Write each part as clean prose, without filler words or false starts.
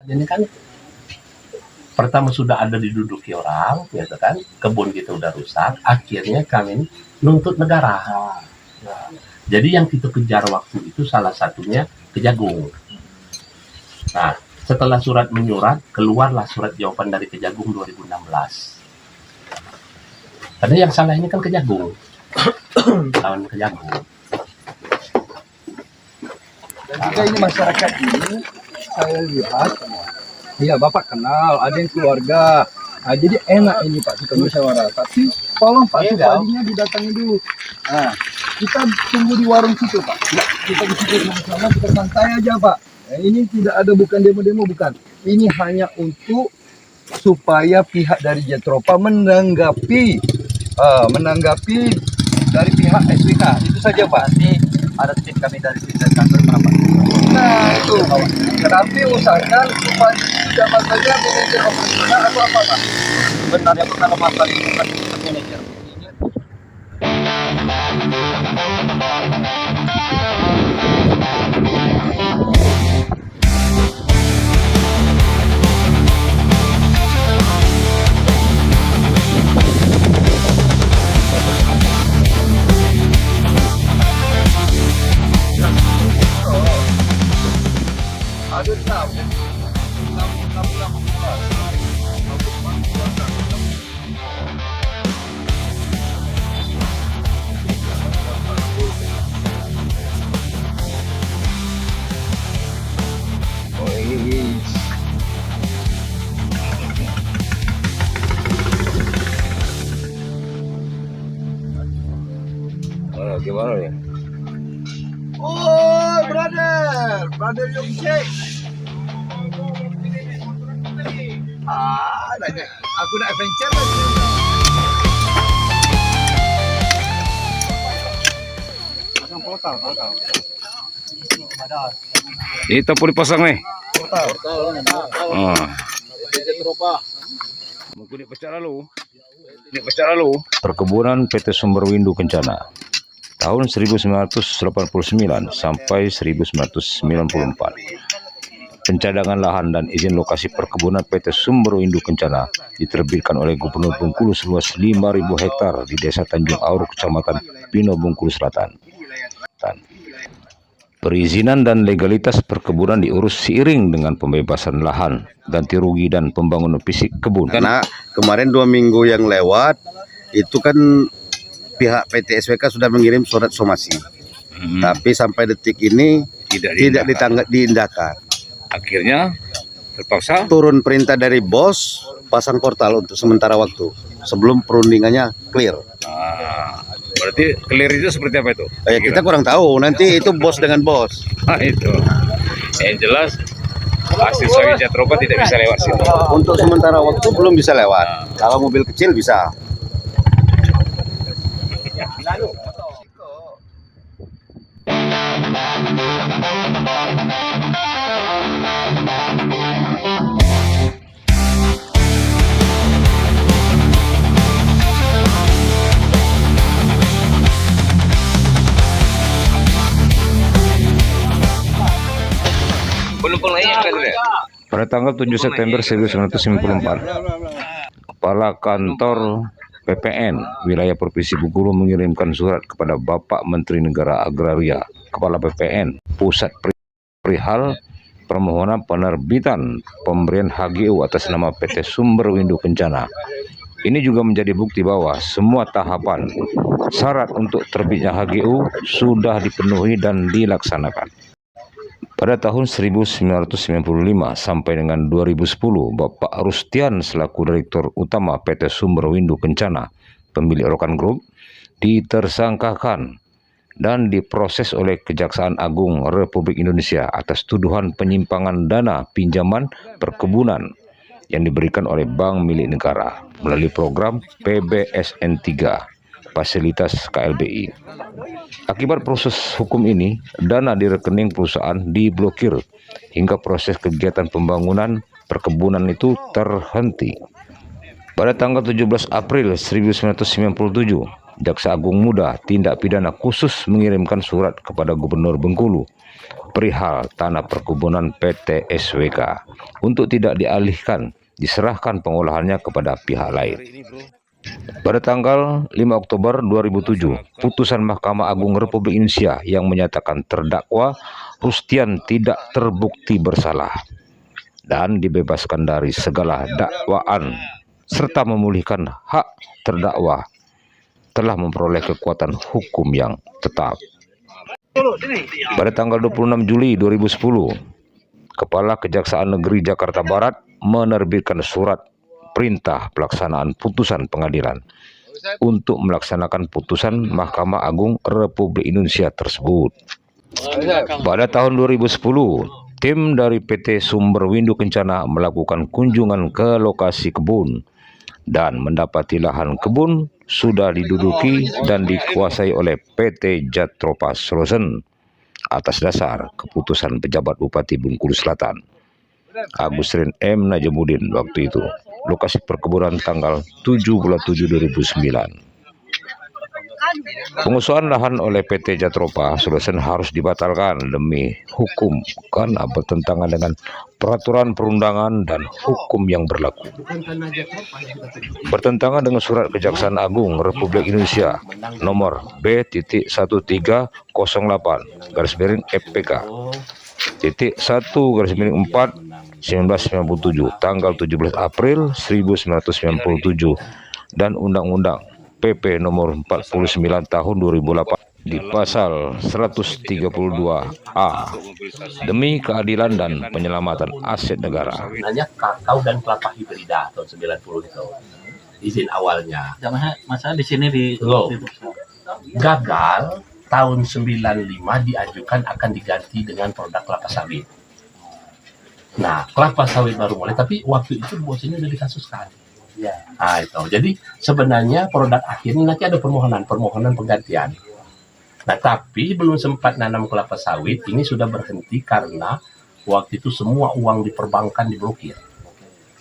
Ini kan pertama sudah ada diduduki orang, gitu kan, kebun kita udah rusak, akhirnya kami nuntut negara. Nah, jadi yang kita kejar waktu itu salah satunya Kejagung. Nah, setelah surat menyurat, keluarlah surat jawaban dari Kejagung 2016. Karena yang salah ini kan Kejagung, lawan Kejagung. Dan juga ini masyarakat ini saya lihat, iya Bapak kenal, ada yang keluarga. Nah, jadi enak ini Pak kita musyawarah. Tapi tolong Pak Supadinya didatangi dulu. Nah, kita tunggu di warung situ Pak. Ya, kita di situ sama-sama, kita santai aja Pak. Nah, ini tidak ada bukan demo-demo, bukan. Ini hanya untuk supaya pihak dari Jetropa menanggapi dari pihak SWK. Itu saja Pak. Nanti ada tim kami dari kantor merapat. Nah itu, tapi usahakan supaya tidak saja manajer operasional atau apa Pak? Sebenarnya bukan masalah itu bukan manajer. Ada tamu. Gimana ya? Oh, brother Yongshek. Aku nak adventure lagi. Pasang portal. Itu pun dipasang nih. Mungkin pecah lalu. Perkebunan PT Sumberwindu Kencana tahun 1989 sampai 1994. Pencadangan lahan dan izin lokasi perkebunan PT Sumberwindu Kencana diterbitkan oleh Gubernur Bengkulu seluas 5.000 hektar di Desa Tanjung Aur, Kecamatan Pino, Bengkulu Selatan. Perizinan dan legalitas perkebunan diurus seiring dengan pembebasan lahan, ganti rugi dan pembangunan fisik kebun. Karena kemarin 2 minggu yang lewat itu kan pihak PT SWK sudah mengirim surat somasi, tapi sampai detik ini tidak diindahkan. Akhirnya terpaksa Turun perintah dari bos pasang portal untuk sementara waktu sebelum perundingannya clear. Berarti clear itu seperti apa itu? Kita kurang tahu, nanti itu bos dengan bos. Nah, itu yang jelas hasil sawit Jetropa tidak bisa lewat sini. Untuk sementara waktu belum bisa lewat. Kalau mobil kecil bisa. Pada tanggal 7 September 1994, Kepala Kantor PPN Wilayah Provinsi Bengkulu mengirimkan surat kepada Bapak Menteri Negara Agraria, Kepala PPN Pusat perihal permohonan penerbitan pemberian HGU atas nama PT Sumberwindu Kencana. Ini juga menjadi bukti bahwa semua tahapan syarat untuk terbitnya HGU sudah dipenuhi dan dilaksanakan. Pada tahun 1995 sampai dengan 2010, Bapak Rustian selaku Direktur Utama PT Sumberwindu Kencana, pemilik Rokan Group, ditersangkakan dan diproses oleh Kejaksaan Agung Republik Indonesia atas tuduhan penyimpangan dana pinjaman perkebunan yang diberikan oleh bank milik negara melalui program PBSN 3, fasilitas KLBI. Akibat proses hukum ini, dana di rekening perusahaan diblokir hingga proses kegiatan pembangunan perkebunan itu terhenti. Pada tanggal 17 April 1997, Jaksa Agung Muda Tindak Pidana Khusus mengirimkan surat kepada Gubernur Bengkulu perihal tanah perkebunan PT SWK untuk tidak dialihkan, diserahkan pengolahannya kepada pihak lain. Pada tanggal 5 Oktober 2007, putusan Mahkamah Agung Republik Indonesia yang menyatakan terdakwa Rustian tidak terbukti bersalah dan dibebaskan dari segala dakwaan serta memulihkan hak terdakwa telah memperoleh kekuatan hukum yang tetap. Pada tanggal 26 Juli 2010, Kepala Kejaksaan Negeri Jakarta Barat menerbitkan surat perintah pelaksanaan putusan pengadilan untuk melaksanakan putusan Mahkamah Agung Republik Indonesia tersebut. Pada tahun 2010, tim dari PT Sumber Windu Kencana melakukan kunjungan ke lokasi kebun dan mendapati lahan kebun sudah diduduki dan dikuasai oleh PT Jatropa Solution atas dasar keputusan pejabat Bupati Bengkulu Selatan Agustin M. Najamuddin waktu itu. Lokasi perkebunan tanggal 7 bulan 7 2009. Pengusahaan lahan oleh PT Jatropa Solution harus dibatalkan demi hukum karena bertentangan dengan peraturan perundangan dan hukum yang berlaku. Bertentangan dengan surat Kejaksaan Agung Republik Indonesia nomor B.1808/FPK _1/4 1997 tanggal 17 April 1997 dan Undang-Undang PP nomor 49 tahun 2008 di pasal 132A demi keadilan dan penyelamatan aset negara. Sebenarnya kakao dan kelapa hibrida tahun 90 itu izin awalnya. Masa di sini Loh, gagal tahun 95 diajukan akan diganti dengan produk kelapa sawit. Nah, kelapa sawit baru mulai, tapi waktu itu bos ini udah dikasuskan. Ya. Nah, itu. Jadi sebenarnya produk akhirnya nanti ada permohonan penggantian. Nah, tapi belum sempat nanam kelapa sawit, ini sudah berhenti karena waktu itu semua uang di perbankan diblokir.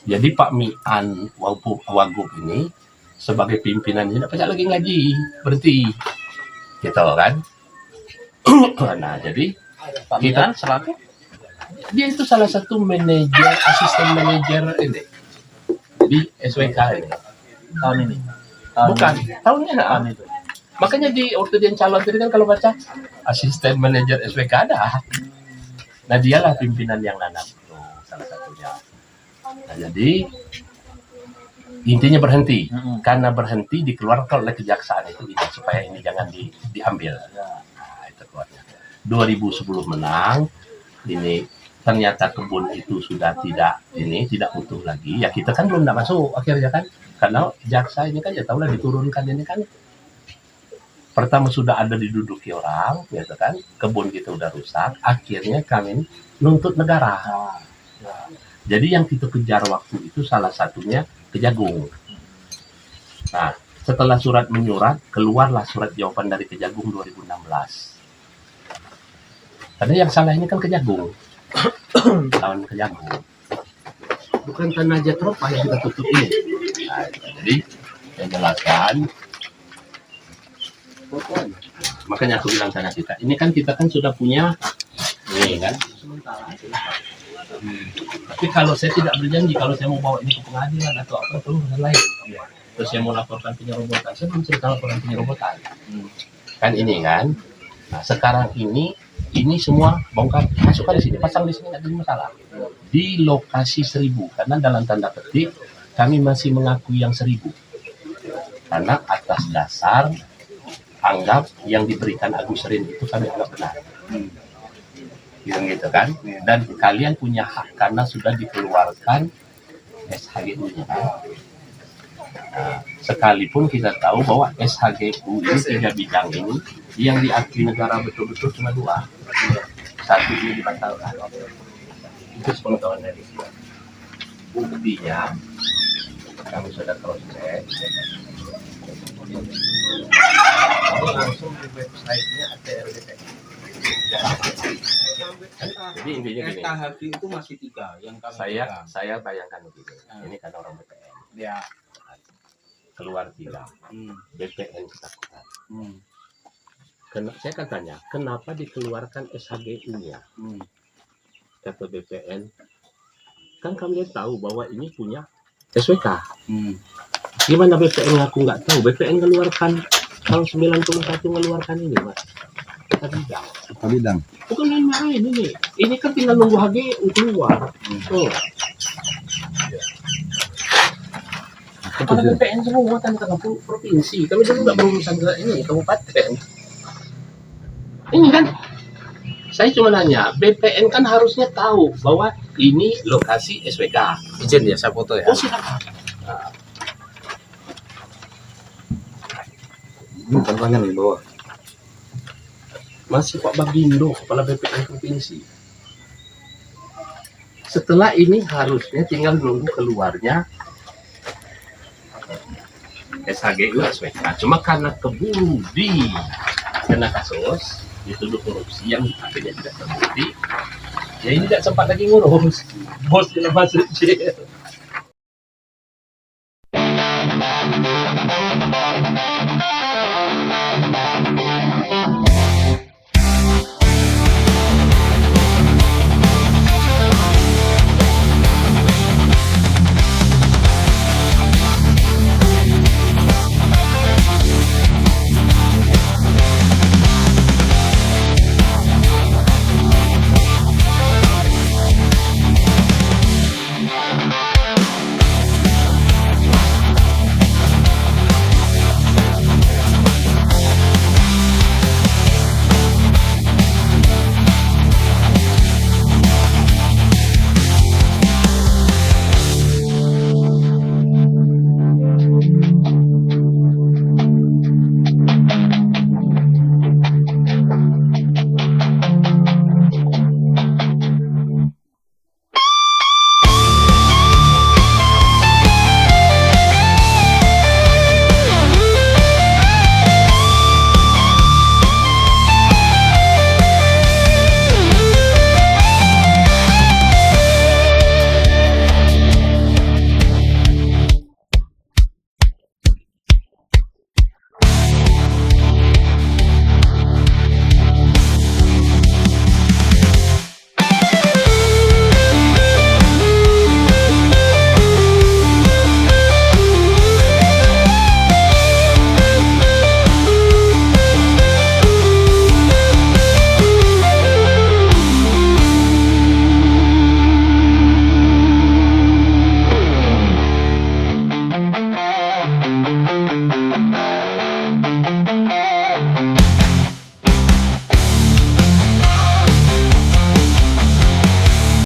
Jadi Pak Mian Wagub ini sebagai pimpinan ini tidak lagi ngaji, berhenti. Gitu kan. Nah, jadi Pak Mian selaku dia itu salah satu manajer, asisten manajer ini di SWK ini. tahun ini. Bukan, tahunnya Tahun nah. itu. Makanya di waktu dia calon tadi kan kalau baca asisten manajer SWK ada. Nah, dialah pimpinan yang nanam itu salah satunya. Nah, jadi intinya berhenti. Karena berhenti dikeluarkan oleh kejaksaan itu ini, supaya ini jangan diambil. Nah, itu keluarnya. 2010 menang. Ini ternyata kebun itu sudah tidak utuh lagi. Ya kita kan belum masuk akhirnya kan, karena jaksa ini kan ya tahulah diturunkan ini kan. Pertama sudah ada diduduki orang, gitu kan, kebun kita udah rusak. Akhirnya kami nuntut negara. Jadi yang kita kejar waktu itu salah satunya Kejagung. Nah, setelah surat menyurat, keluarlah surat jawaban dari Kejagung 2016. Karena yang salah ini kan Kejagung. Tahun Kejagung. Bukan tanah Jatropa yang kita tutup ini. Nah, jadi saya jelaskan. Makanya aku bilang sana kita. Ini kan kita kan sudah punya ini kan. Tapi kalau saya tidak berjanji, kalau saya mau bawa ini ke pengadilan atau apa itu urusan lain. Terus saya mau laporkan penyerobotan, saya belum cerita laporan penyerobotan. Kan ini kan. Nah, sekarang ini semua bongkar, masukkan di sini, pasang di sini, nggak ada masalah. Di lokasi 1000, karena dalam tanda petik kami masih mengakui yang 1000. Karena atas dasar anggap yang diberikan Agus Rin itu kami anggap benar. Yang gitu kan. Dan kalian punya hak karena sudah dikeluarkan SHGU-nya kan. Nah, sekalipun kita tahu bahwa SHGU ini 3 bidang ini yang diakui negara betul-betul cuma 2. Satu ini dibatalkan. Itu sepengetahuan dari saya. Buktinya kami sudah proses. Ini langsung di website-nya ATRBPN. Jadi intinya gini. SKHG itu masih 3 yang kami pegang. Saya bayangkan begini. Ini kan orang BPN. Ya. Keluar 3. BPN ketakutan. Saya kan tanya, kenapa dikeluarkan SHGU-nya? Kata BPN, kan kami tahu bahwa ini punya SWK. Gimana BPN ngaku nggak tahu? BPN keluarkan tahun 91 mengeluarkan ini, Mas. Kata bidang. Bukan main-main ini. Ini kan tinggal nunggu HGU keluar. Tuh. Kepala BPN semua kan provinsi. Kami dulu nggak berurusan ke ini kabupaten. Ini kan, saya cuma nanya, BPN kan harusnya tahu bahwa ini lokasi SWK. Izin ya, saya foto ya. Oh silakan. Tantangan di bawah. Masih Pak Bagindo, kepala BPN provinsi. Setelah ini harusnya tinggal nunggu keluarnya SHGU SWK. Cuma karena keburu di kena kasus dituduh korupsi yang akhirnya tidak terbukti, ya ini tidak sempat lagi ngurus. Bos tidak masuk jail.